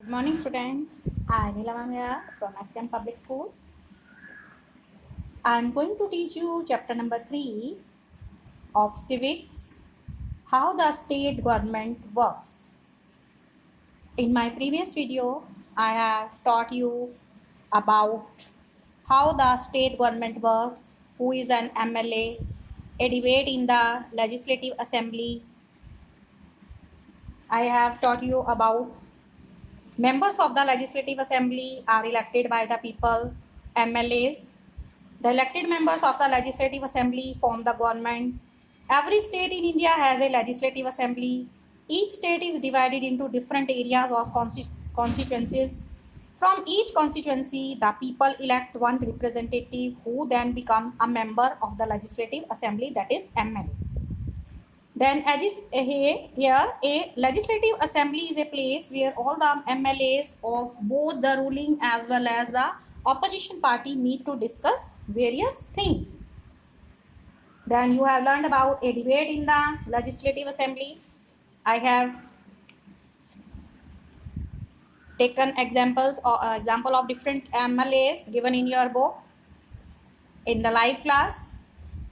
Good morning, students. I am Neelam here from SKM Public School. I am going to teach you chapter number 3 of Civics, how the state government works. In my previous video, I have taught you about how the state government works, who is an MLA, a debate in the Legislative Assembly. I have taught you about members of the Legislative Assembly are elected by the people, MLAs. The elected members of the Legislative Assembly form the government. Every state in India has a Legislative Assembly. Each state is divided into different areas or constituencies. From each constituency, the people elect one representative who then become a member of the Legislative Assembly, that is MLA. Then here a Legislative Assembly is a place where all the MLAs of both the ruling as well as the opposition party meet to discuss various things. Then you have learned about a debate in the Legislative Assembly. I have taken example of different MLAs given in your book in the live class.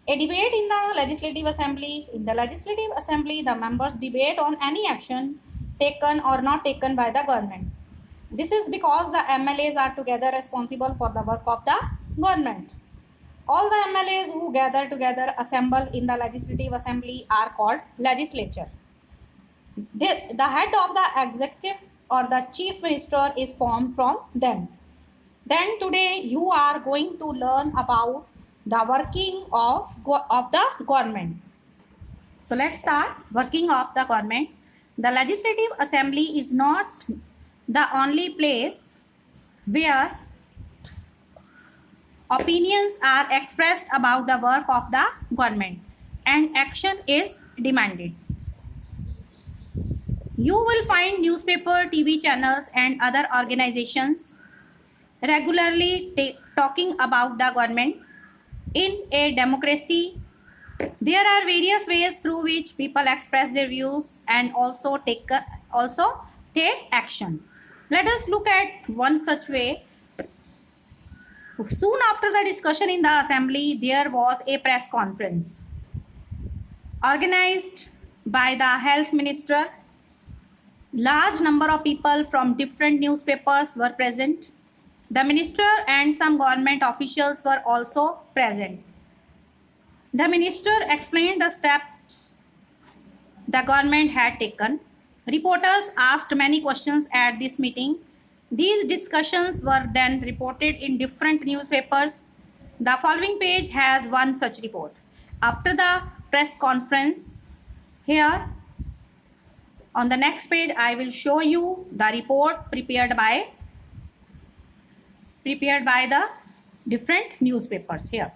A debate in the Legislative Assembly. In the Legislative Assembly, the members debate on any action taken or not taken by the government. This is because the MLAs are together responsible for the work of the government. All the MLAs who gather together assemble in the Legislative Assembly are called legislature. The head of the executive or the chief minister is formed from them. Then today you are going to learn about the working of the government. So let's start working of the government. The Legislative Assembly is not the only place where opinions are expressed about the work of the government and action is demanded. You will find newspaper, TV channels and other organizations regularly talking about the government. In a democracy, there are various ways through which people express their views and also take action. Let us look at one such way. Soon after the discussion in the assembly, there was a press conference organized by the health minister. Large number of people from different newspapers were present. The minister and some government officials were also present. The minister explained the steps the government had taken. Reporters asked many questions at this meeting. These discussions were then reported in different newspapers. The following page has one such report. After the press conference, here on the next page, I will show you the report prepared by the different newspapers here.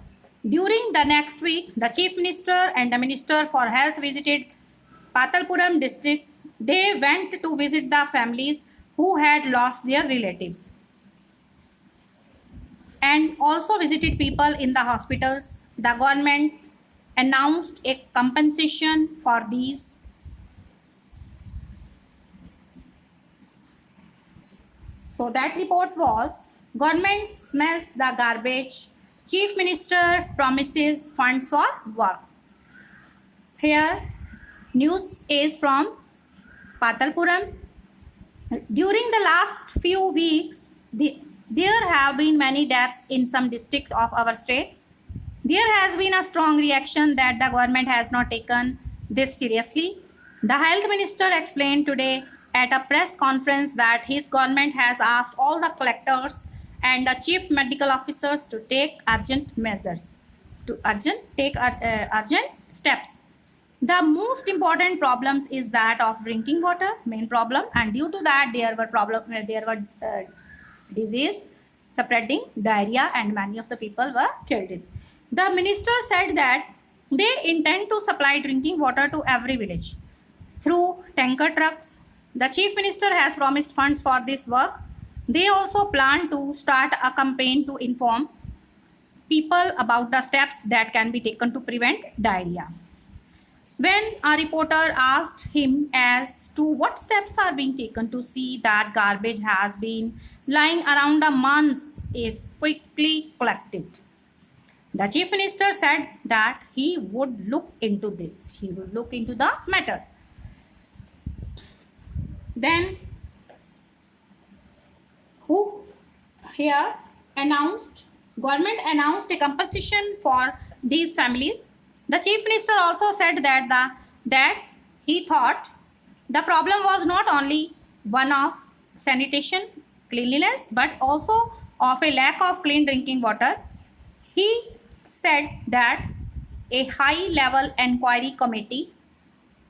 During the next week, the Chief Minister and the Minister for Health visited Patalpuram district. They went to visit the families who had lost their relatives and also visited people in the hospitals. The government announced a compensation for these. So that report was: government smells the garbage. Chief Minister promises funds for work. Here, news is from Patalpuram. During the last few weeks, there have been many deaths in some districts of our state. There has been a strong reaction that the government has not taken this seriously. The health minister explained today at a press conference that his government has asked all the collectors and the chief medical officers to take urgent measures, urgent steps. The most important problems is that of drinking water, main problem, and due to that there were disease spreading, diarrhea, and many of the people were killed. The minister said that they intend to supply drinking water to every village through tanker trucks. The chief minister has promised funds for this work. They also plan to start a campaign to inform people about the steps that can be taken to prevent diarrhea. When a reporter asked him as to what steps are being taken to see that garbage has been lying around a month is quickly collected, the chief minister said that he would look into this. He would look into the matter. Then, who here government announced a compensation for these families. The chief minister also said that he thought the problem was not only one of sanitation, cleanliness, but also of a lack of clean drinking water. He said that a high-level inquiry committee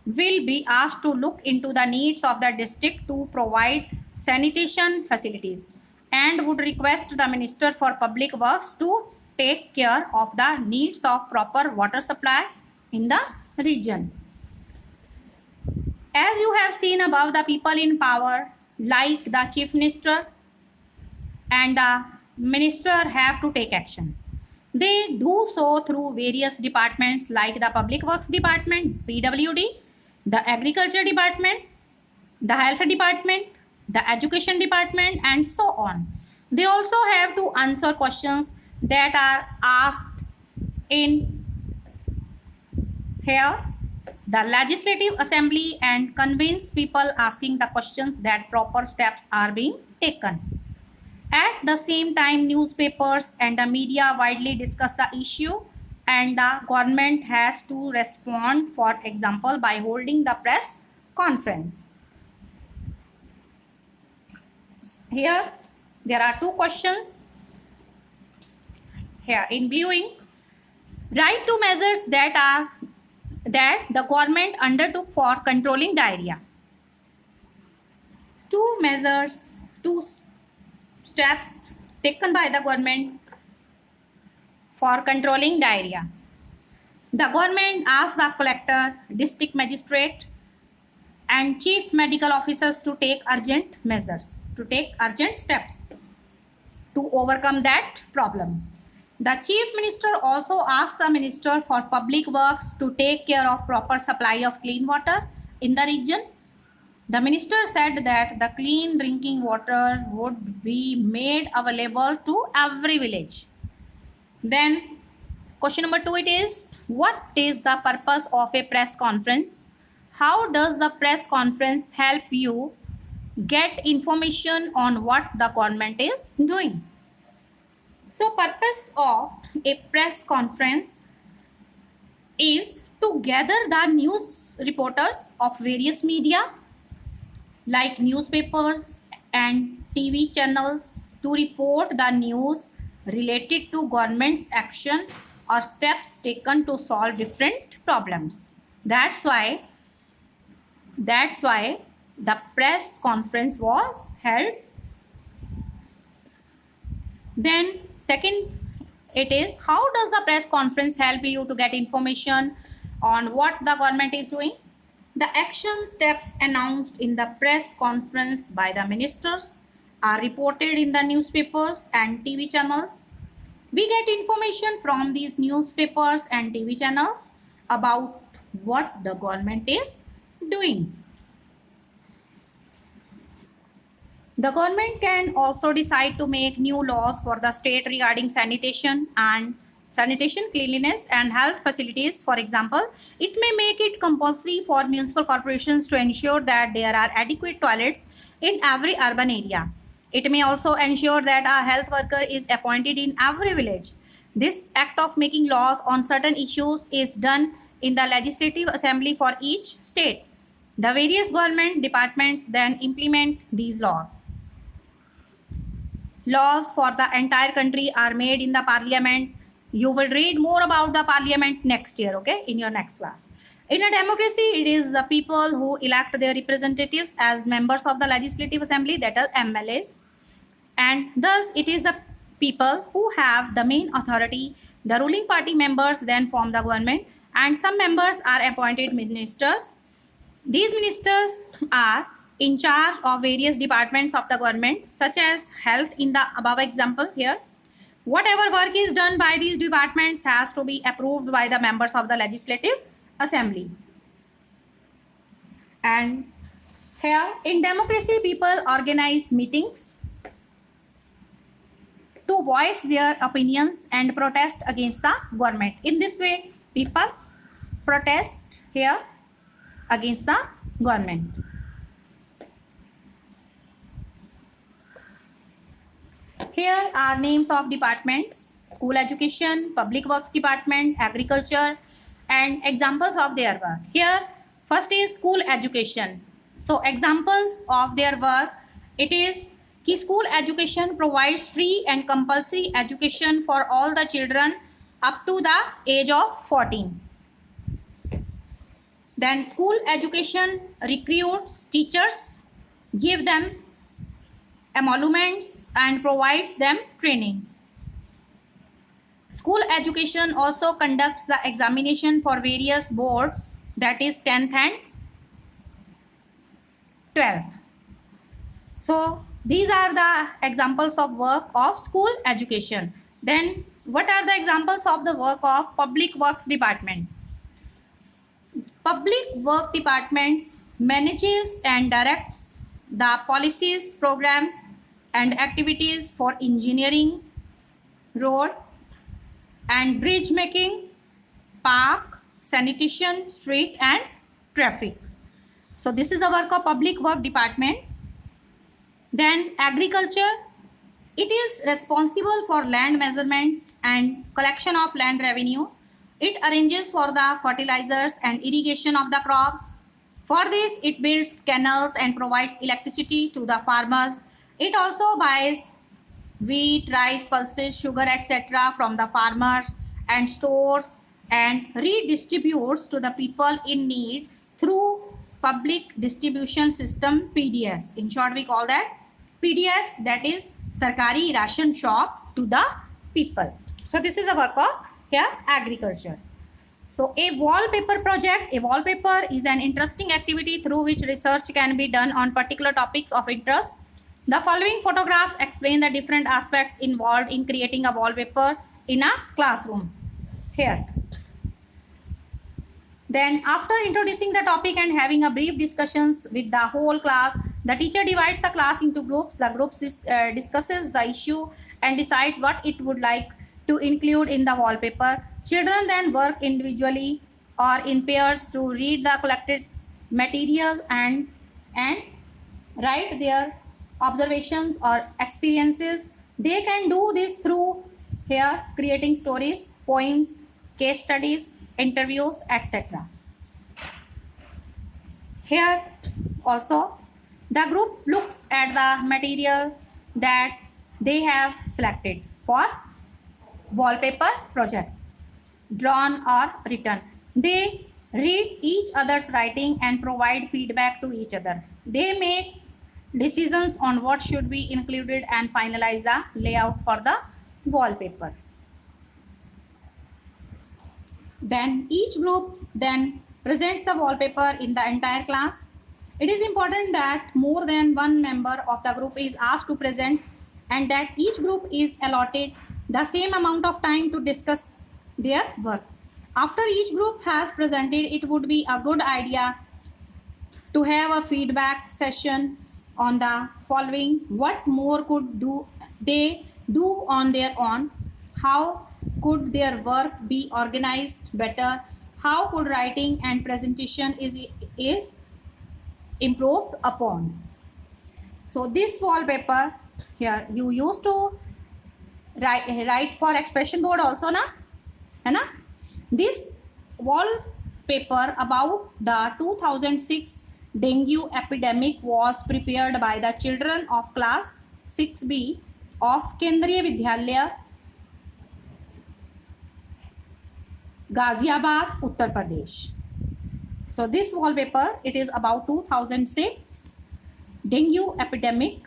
will be asked to look into the needs of the district to provide sanitation facilities and would request the Minister for Public Works to take care of the needs of proper water supply in the region. As you have seen above, the people in power, like the Chief Minister and the Minister, have to take action. They do so through various departments like the Public Works Department, PWD, the Agriculture Department, the Health Department, the Education Department, and so on. They also have to answer questions that are asked in here, the Legislative Assembly, and convince people asking the questions that proper steps are being taken. At the same time, newspapers and the media widely discuss the issue, and the government has to respond, for example, by holding the press conference. Here, there are two questions. Here, in bluing, write two measures that the government undertook for controlling diarrhea. Two measures, two steps taken by the government for controlling diarrhea. The government asked the collector, district magistrate, and chief medical officers to take urgent measures, to take urgent steps to overcome that problem. The chief minister also asked the Minister for Public Works to take care of proper supply of clean water in the region. The minister said that the clean drinking water would be made available to every village. Then question number 2 it is, what is the purpose of a press conference? How does the press conference help you get information on what the government is doing? So purpose of a press conference is to gather the news reporters of various media like newspapers and TV channels to report the news related to government's action or steps taken to solve different problems. That's why the press conference was held. Then second, it is, how does the press conference help you to get information on what the government is doing? The action steps announced in the press conference by the ministers are reported in the newspapers and TV channels. We get information from these newspapers and TV channels about what the government is doing. The government can also decide to make new laws for the state regarding sanitation, cleanliness, and health facilities. For example, it may make it compulsory for municipal corporations to ensure that there are adequate toilets in every urban area. It may also ensure that a health worker is appointed in every village. This act of making laws on certain issues is done in the Legislative Assembly for each state. The various government departments then implement these laws. Laws for the entire country are made in the parliament. You will read more about the parliament next year, okay, in your next class. In a democracy, it is the people who elect their representatives as members of the Legislative Assembly, that are MLAs. And thus, it is the people who have the main authority. The ruling party members then form the government, and some members are appointed ministers. These ministers are in charge of various departments of the government, such as health in the above example here. Whatever work is done by these departments has to be approved by the members of the Legislative Assembly. And here in democracy, people organize meetings to voice their opinions and protest against the government. In this way, people protest here against the government. Here are names of departments: school education, public works department, agriculture, and examples of their work. Here, first is school education. So examples of their work, it is कि school education provides free and compulsory education for all the children up to the age of 14. Then school education recruits teachers, give them emoluments and provides them training. School education also conducts the examination for various boards, that is 10th and 12th. So these are the examples of work of school education. Then what are the examples of the work of public works department? Public work departments manages and directs the policies, programs and activities for engineering, road and bridge making, park, sanitation, street and traffic. So this is the work of public work department. Then agriculture, it is responsible for land measurements and collection of land revenue. It arranges for the fertilizers and irrigation of the crops. For this, it builds canals and provides electricity to the farmers. It also buys wheat, rice, pulses, sugar, etc. from the farmers and stores and redistributes to the people in need through public distribution system, PDS. In short, we call that PDS, that is Sarkari Ration Shop to the people. So this is the work of here agriculture. So a wallpaper project, a wallpaper is an interesting activity through which research can be done on particular topics of interest. The following photographs explain the different aspects involved in creating a wallpaper in a classroom. Here. Then after introducing the topic and having a brief discussions with the whole class, the teacher divides the class into groups. The groups discusses the issue and decides what it would like to include in the wallpaper. Children then work individually or in pairs to read the collected material and write their observations or experiences. They can do this through here creating stories, poems, case studies, interviews, etc. Here also the group looks at the material that they have selected for wallpaper project, drawn or written. They read each other's writing and provide feedback to each other. They make decisions on what should be included and finalize the layout for the wallpaper. Then each group then presents the wallpaper in the entire class. It is important that more than one member of the group is asked to present and that each group is allotted the same amount of time to discuss their work. After each group has presented, it would be a good idea to have a feedback session on the following: what more could they do on their own? How could their work be organized better? How could writing and presentation is improved upon? So this wallpaper here you used to write for expression board also, na? है ना? This wallpaper about the 2006 dengue epidemic was prepared by the children of class 6B of Kendriya Vidyalaya, Ghaziabad, Uttar Pradesh. So this wallpaper, it is about 2006 dengue epidemic.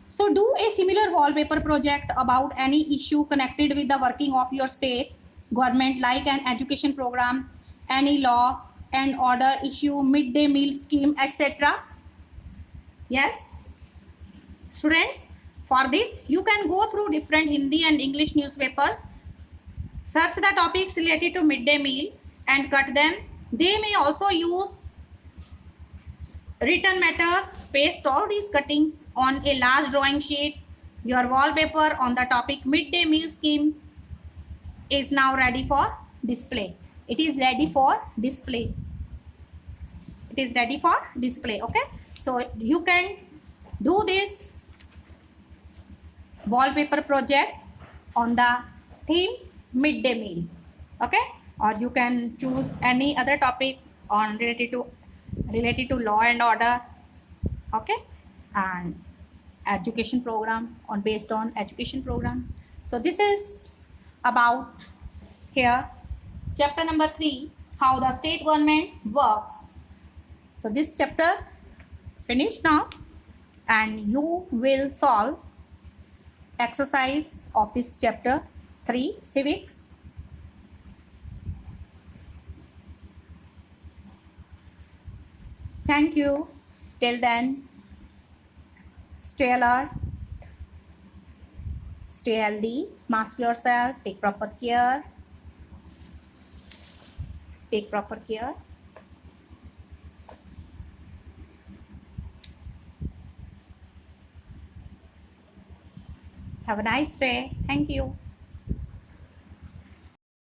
So do a similar wallpaper project about any issue connected with the working of your state government, like an education program, any law and order issue, midday meal scheme, etc. Yes, students, for this you can go through different Hindi and English newspapers, search the topics related to midday meal and cut them. They may also use written matters, paste all these cuttings on a large drawing sheet. Your wallpaper on the topic midday meal scheme is now ready for display. It is ready for display. It is ready for display. Okay, so you can do this wallpaper project on the theme midday meal. Okay, or you can choose any other topic on related to law and order. Okay, and education program on based on education program. So this is about here chapter number 3, how the state government works. So this chapter finished now, and you will solve exercise of this chapter 3, civics. Thank you. Till then, stay alert, stay healthy, mask yourself, take proper care. Take proper care. Have a nice day. Thank you.